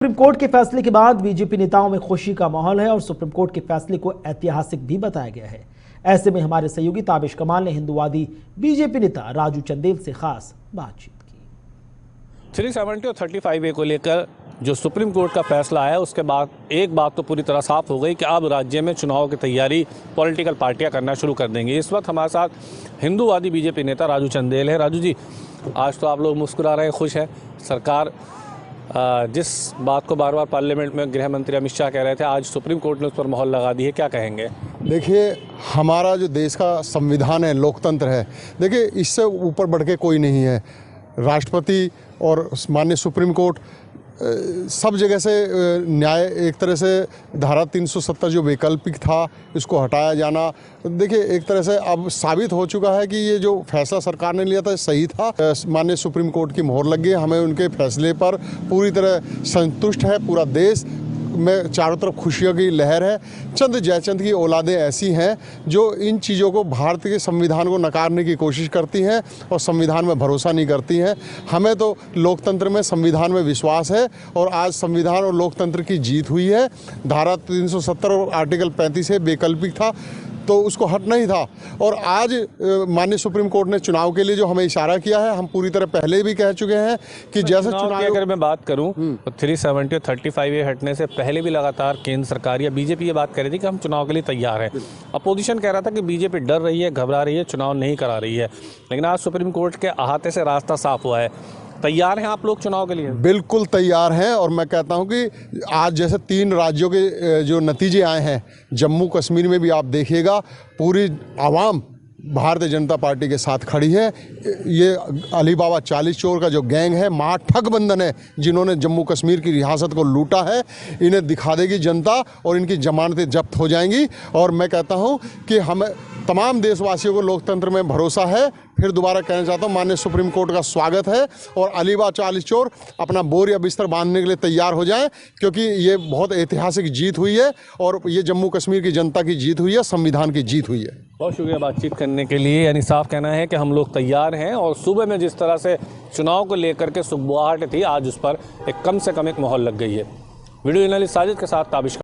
Supreme court के फैसले के बाद बीजेपी नेताओं में खुशी का माहौल है और सुप्रीम कोर्ट के फैसले को ऐतिहासिक भी बताया गया है। ऐसे में हमारे सहयोगी ताबिश कमाल ने हिंदुवादी बीजेपी नेता राजू चंदेल से खास बातचीत की। 370 और 35A को लेकर जो सुप्रीम कोर्ट का फैसला आया उसके बाद एक बात तो पूरी तरह साफ हो गई कि अब राज्य में चुनाव की तैयारी पॉलिटिकल पार्टियां करना शुरू कर देंगी। इस वक्त हमारे साथ हिंदुवादी बीजेपी नेता राजू चंदेल है। राजू जी, आज तो आप लोग मुस्कुरा रहे हैं, खुश हैं। सरकार जिस बात को बार बार पार्लियामेंट में गृह मंत्री अमित शाह कह रहे थे, आज सुप्रीम कोर्ट ने उस पर मोहर लगा दी है, क्या कहेंगे? देखिए, हमारा जो देश का संविधान है, लोकतंत्र है, देखिए इससे ऊपर बढ़ के कोई नहीं है। राष्ट्रपति और माननीय सुप्रीम कोर्ट सब जगह से न्याय, एक तरह से धारा 370 जो वैकल्पिक था इसको हटाया जाना, देखिए एक तरह से अब साबित हो चुका है कि ये जो फैसला सरकार ने लिया था सही था। माननीय सुप्रीम कोर्ट की मोहर लग गई। हमें उनके फैसले पर पूरी तरह संतुष्ट है। पूरा देश में चारों तरफ खुशियों की लहर है। चंद जयचंद की औलादें ऐसी हैं जो इन चीज़ों को, भारत के संविधान को नकारने की कोशिश करती हैं और संविधान में भरोसा नहीं करती हैं। हमें तो लोकतंत्र में, संविधान में विश्वास है और आज संविधान और लोकतंत्र की जीत हुई है। धारा 370 और आर्टिकल 35 वैकल्पिक था तो उसको हटना ही था। और आज माननीय सुप्रीम कोर्ट ने चुनाव के लिए जो हमें इशारा किया है, हम पूरी तरह पहले भी कह चुके हैं कि जैसे चुनाव की अगर मैं बात करूं तो 370 और 35A हटने से पहले भी लगातार केंद्र सरकार या बीजेपी ये बात कर रही थी कि हम चुनाव के लिए तैयार हैं। अपोजिशन कह रहा था कि बीजेपी डर रही है, घबरा रही है, चुनाव नहीं करा रही है। लेकिन आज सुप्रीम कोर्ट के अहाते से रास्ता साफ हुआ है। तैयार हैं आप लोग चुनाव के लिए? बिल्कुल तैयार हैं। और मैं कहता हूं कि आज जैसे 3 राज्यों के जो नतीजे आए हैं, जम्मू कश्मीर में भी आप देखिएगा पूरी आवाम भारतीय जनता पार्टी के साथ खड़ी है। ये अली बाबा 40 चोर का जो गैंग है, महा ठगबंधन है, जिन्होंने जम्मू कश्मीर की रियासत को लूटा है, इन्हें दिखा देगी जनता और इनकी जमानतें जब्त हो जाएंगी। और मैं कहता हूं कि हमें तमाम देशवासियों को लोकतंत्र में भरोसा है। फिर दोबारा कहना चाहता हूं, माननीय सुप्रीम कोर्ट का स्वागत है और अली बाबा 40 चोर अपना बोर या बिस्तर बांधने के लिए तैयार हो जाएं, क्योंकि ये बहुत ऐतिहासिक जीत हुई है और ये जम्मू कश्मीर की जनता की जीत हुई है, संविधान की जीत हुई है। बहुत शुक्रिया बातचीत करने के लिए। यानी साफ कहना है कि हम लोग तैयार हैं और सुबह में जिस तरह से चुनाव को लेकर के सुगबुगाहट थी, आज उस पर एक कम से कम एक मोहर लग गई है। वीडियो जर्नलिस्ट साजिद के साथ ताबिश।